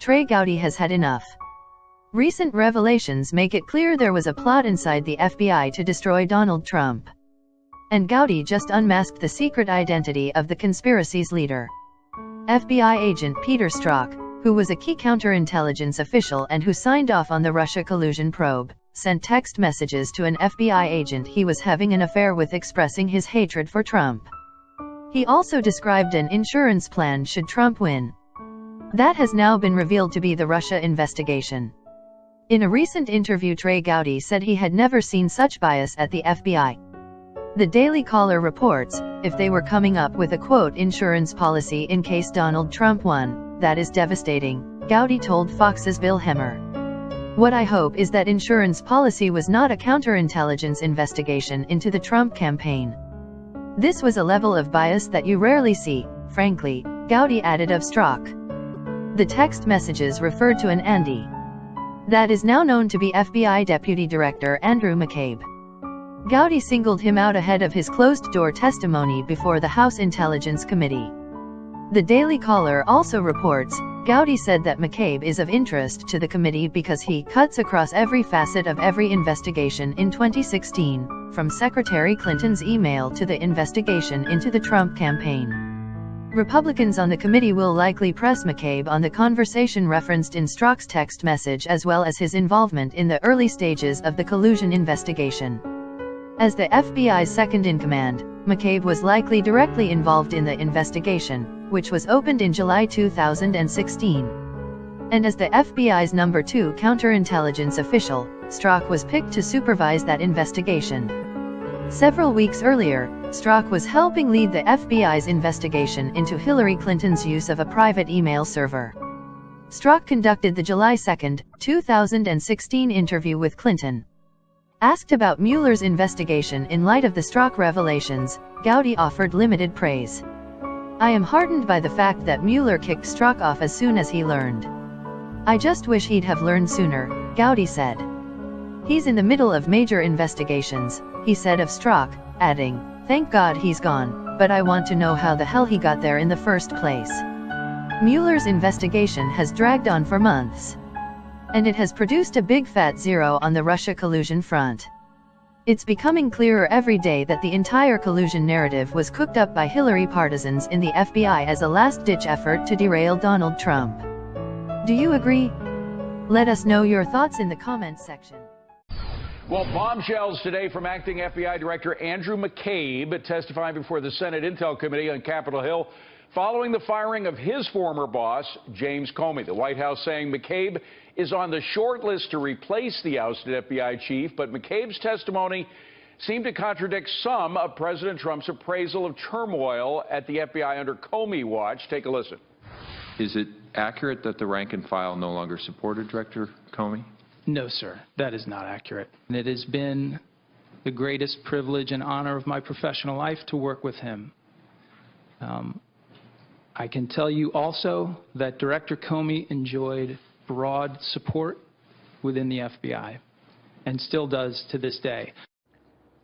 Trey Gowdy has had enough. Recent revelations make it clear there was a plot inside the FBI to destroy Donald Trump. And Gowdy just unmasked the secret identity of the conspiracy's leader. FBI agent Peter Strzok, who was a key counterintelligence official and who signed off on the Russia collusion probe, sent text messages to an FBI agent he was having an affair with expressing his hatred for Trump. He also described an insurance plan should Trump win. That has now been revealed to be the Russia investigation. In a recent interview, Trey Gowdy said he had never seen such bias at the FBI. The Daily Caller reports, if they were coming up with a quote insurance policy in case Donald Trump won, that is devastating, Gowdy told Fox's Bill Hemmer. What I hope is that insurance policy was not a counterintelligence investigation into the Trump campaign. This was a level of bias that you rarely see, frankly, Gowdy added of Strzok. The text messages referred to an Andy. That is now known to be FBI Deputy Director Andrew McCabe. Gowdy singled him out ahead of his closed-door testimony before the House Intelligence Committee. The Daily Caller also reports, Gowdy said that McCabe is of interest to the committee because he cuts across every facet of every investigation in 2016, from Secretary Clinton's email to the investigation into the Trump campaign. Republicans on the committee will likely press McCabe on the conversation referenced in Strzok's text message as well as his involvement in the early stages of the collusion investigation. As the FBI's second-in-command, McCabe was likely directly involved in the investigation, which was opened in July 2016. And as the FBI's number 2 counterintelligence official, Strzok was picked to supervise that investigation. Several weeks earlier, Strzok was helping lead the FBI's investigation into Hillary Clinton's use of a private email server. Strzok conducted the July 2, 2016 interview with Clinton. Asked about Mueller's investigation in light of the Strzok revelations, Gowdy offered limited praise. I am heartened by the fact that Mueller kicked Strzok off as soon as he learned. I just wish he'd have learned sooner, Gowdy said. He's in the middle of major investigations, he said of Strzok, adding, thank God he's gone, but I want to know how the hell he got there in the first place. Mueller's investigation has dragged on for months. And it has produced a big fat zero on the Russia collusion front. It's becoming clearer every day that the entire collusion narrative was cooked up by Hillary partisans in the FBI as a last-ditch effort to derail Donald Trump. Do you agree? Let us know your thoughts in the comments section. Well, bombshells today from acting FBI Director Andrew McCabe testifying before the Senate Intel Committee on Capitol Hill following the firing of his former boss, James Comey. The White House saying McCabe is on the short list to replace the ousted FBI chief, but McCabe's testimony seemed to contradict some of President Trump's appraisal of turmoil at the FBI under Comey watch. Take a listen. Is it accurate that the rank and file no longer supported Director Comey? No, sir, that is not accurate. And it has been the greatest privilege and honor of my professional life to work with him. I can tell you also that Director Comey enjoyed broad support within the FBI and still does to this day.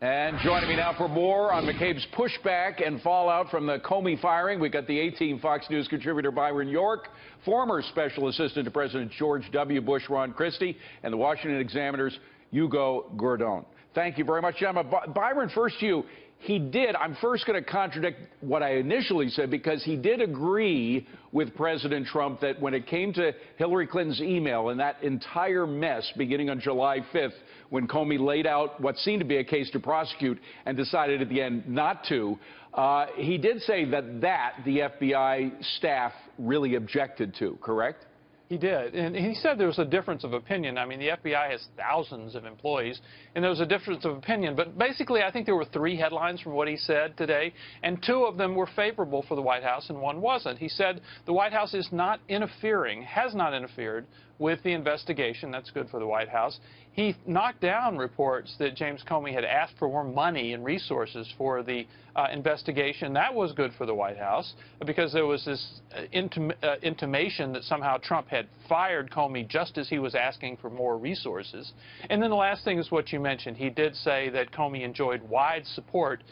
And joining me now for more on McCabe's pushback and fallout from the Comey firing, we've got the A-Team Fox News contributor Byron York, former Special Assistant to President George W. Bush Ron Christie, and the Washington Examiner's Hugo Gordon. Thank you very much, gentlemen. Byron, first to you. He did. I'm first going to contradict what I initially said because he did agree with President Trump that when it came to Hillary Clinton's email and that entire mess beginning on July 5th when Comey laid out what seemed to be a case to prosecute and decided at the end not to, he did say that the FBI staff really objected to, correct? He did, and he said there was a difference of opinion. I mean, the FBI has thousands of employees, and there was a difference of opinion. But basically, I think there were 3 headlines from what he said today, and 2 of them were favorable for the White House, and 1 wasn't. He said the White House is not interfering, has not interfered with the investigation. That's good for the White House. he knocked down reports that James Comey had asked for more money and resources for the investigation. That was good for the White House because there was this intimation that somehow Trump had fired Comey just as he was asking for more resources. And then the last thing is what you mentioned. He did say that Comey enjoyed wide support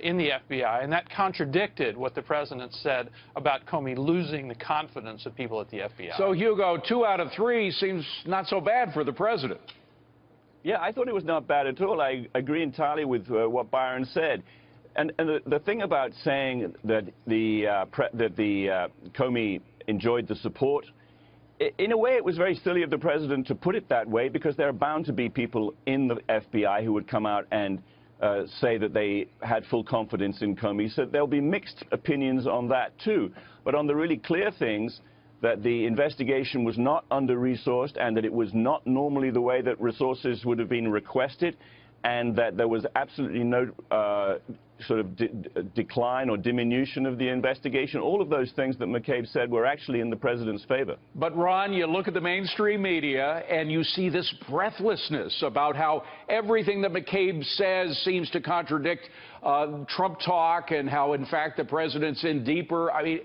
in the FBI, and that contradicted what the president said about Comey losing the confidence of people at the FBI. So, Hugo, 2 out of 3 seems not so bad for the president. Yeah, I thought it was not bad at all. I agree entirely with what Byron said. And the thing about saying that Comey enjoyed the support, in a way it was very silly of the president to put it that way, because there are bound to be people in the FBI who would come out and say that they had full confidence in Comey. So there'll be mixed opinions on that too. But on the really clear things, that the investigation was not under-resourced and that it was not normally the way that resources would have been requested, and that there was absolutely no sort of decline or diminution of the investigation. All of those things that McCabe said were actually in the president's favor. But, Ron, you look at the mainstream media and you see this breathlessness about how everything that McCabe says seems to contradict Trump talk, and how, in fact, the president's in deeper. I mean,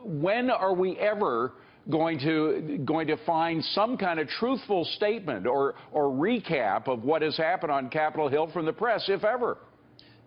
when are we ever going to find some kind of truthful statement or recap of what has happened on Capitol Hill from the press, if ever?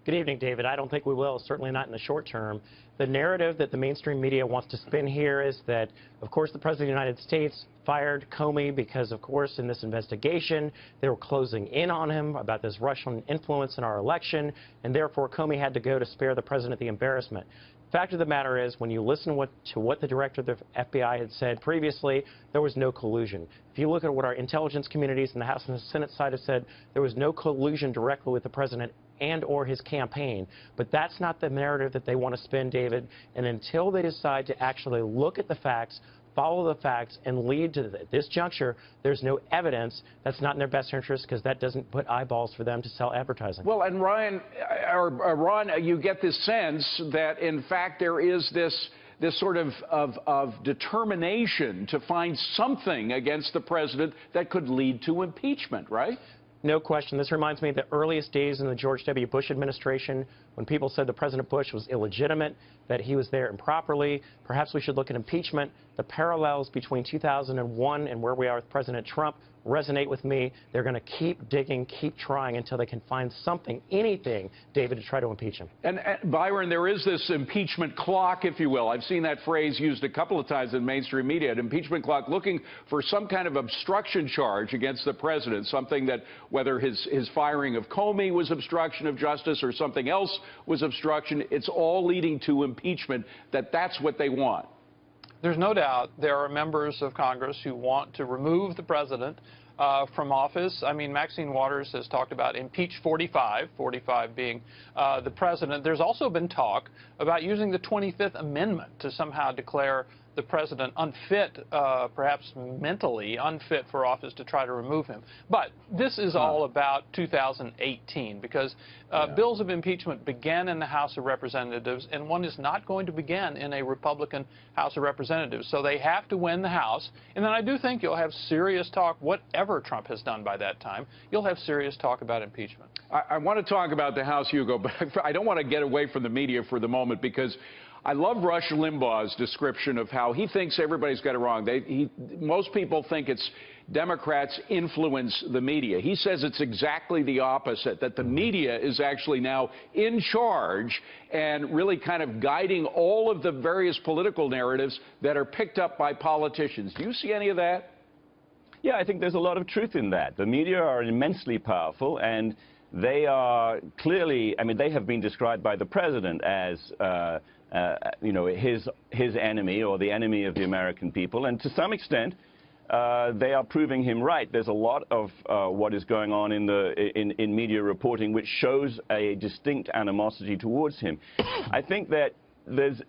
Good evening, David. I don't think we will, certainly not in the short term. The narrative that the mainstream media wants to spin here is that, of course, the President of the United States fired Comey because, of course, in this investigation, they were closing in on him about this Russian influence in our election, and therefore Comey had to go to spare the president the embarrassment. Fact of the matter is, when you listen to what the director of the FBI had said previously, there was no collusion. If you look at what our intelligence communities in the House and the Senate side have said, there was no collusion directly with the president and or his campaign. But that's not the narrative that they want to spin, David. And until they decide to actually look at the facts, follow the facts, and lead to this juncture, there's no evidence. That's not in their best interest, because that doesn't put eyeballs for them to sell advertising. Well, and Ron, you get this sense that, in fact, there is this sort of determination to find something against the president that could lead to impeachment, right? No question. This reminds me of the earliest days in the George W. Bush administration, when people said that President Bush was illegitimate, that he was there improperly. Perhaps we should look at impeachment. The parallels between 2001 and where we are with President Trump resonate with me. They're going to keep digging, keep trying until they can find something, anything, David, to try to impeach him. And Byron, there is this impeachment clock, if you will. I've seen that phrase used a couple of times in mainstream media, an impeachment clock, looking for some kind of obstruction charge against the president, something that, whether his firing of Comey was obstruction of justice or something else was obstruction, it's all leading to impeachment, that's what they want. There's no doubt there are members of Congress who want to remove the president from office. I mean, Maxine Waters has talked about impeach 45, 45 being the president. There's also been talk about using the 25th Amendment to somehow declare the president unfit, perhaps mentally unfit for office, to try to remove him. But this is all about 2018, because bills of impeachment began in the House of Representatives, and one is not going to begin in a Republican House of Representatives. So they have to win the House, and then I do think you'll have serious talk, whatever Trump has done by that time, you'll have serious talk about impeachment. I want to talk about the House, Hugo, but I don't want to get away from the media for the moment, because I love Rush Limbaugh's description of how he thinks everybody's got it wrong. Most people think it's Democrats influence the media. He says it's exactly the opposite, that the media is actually now in charge and really kind of guiding all of the various political narratives that are picked up by politicians. Do you see any of that? Yeah, I think there's a lot of truth in that. The media are immensely powerful, and they are clearly, I mean, they have been described by the president as you know, his enemy, or the enemy of the American people, and to some extent they are proving him right. There's a lot of what is going on in media reporting which shows a distinct animosity towards him. I think that there's,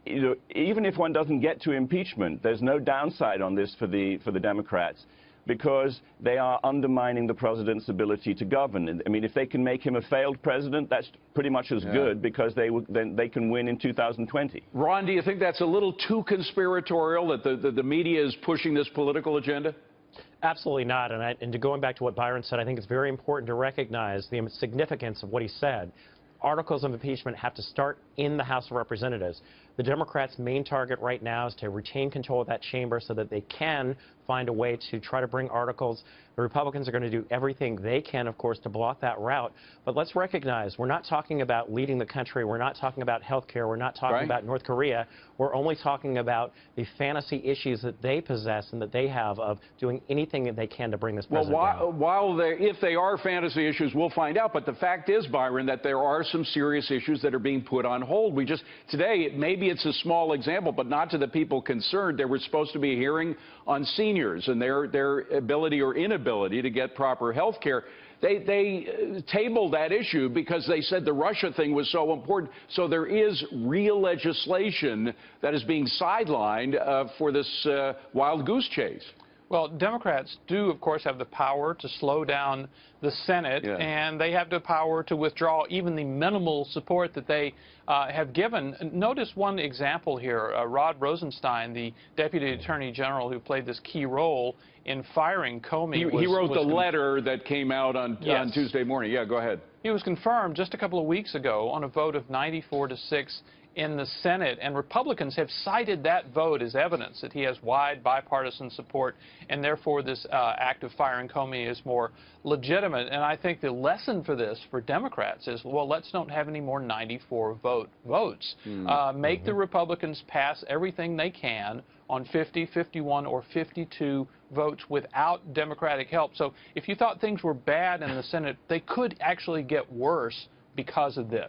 you know, even if one doesn't get to impeachment, there's no downside on this for the Democrats, because they are undermining the president's ability to govern. I mean, if they can make him a failed president, that's pretty much as good, because then they can win in 2020. Ron, do you think that's a little too conspiratorial, that the media is pushing this political agenda? Absolutely not. And going back to what Byron said, I think it's very important to recognize the significance of what he said. Articles of impeachment have to start in the House of Representatives. The Democrats' main target right now is to retain control of that chamber so that they can find a way to try to bring articles. The Republicans are going to do everything they can, of course, to block that route. But let's recognize we're not talking about leading the country. We're not talking about health care. We're not talking about North Korea. We're only talking about the fantasy issues that they possess and that they have of doing anything that they can to bring this president down. If they are fantasy issues, we'll find out. But the fact is, Byron, that there are some serious issues that are being put on hold. Today, maybe it's a small example, but not to the people concerned. There was supposed to be a hearing on seniors and their ability or inability to get proper health care. They tabled that issue because they said the Russia thing was so important. So there is real legislation that is being sidelined for this wild goose chase. Well, Democrats do, of course, have the power to slow down the Senate, and they have the power to withdraw even the minimal support that they have given. Notice one example here. Rod Rosenstein, the Deputy Attorney General who played this key role in firing Comey. He wrote the letter that came out on Tuesday morning. Yeah, go ahead. He was confirmed just a couple of weeks ago on a vote of 94-6 in the Senate, and Republicans have cited that vote as evidence that he has wide bipartisan support, and therefore this act of firing Comey is more legitimate. And I think the lesson for this for Democrats is, well, let's not have any more 94 votes. Make the Republicans pass everything they can on 50, 51, or 52 votes without Democratic help. So if you thought things were bad in the Senate, they could actually get worse because of this.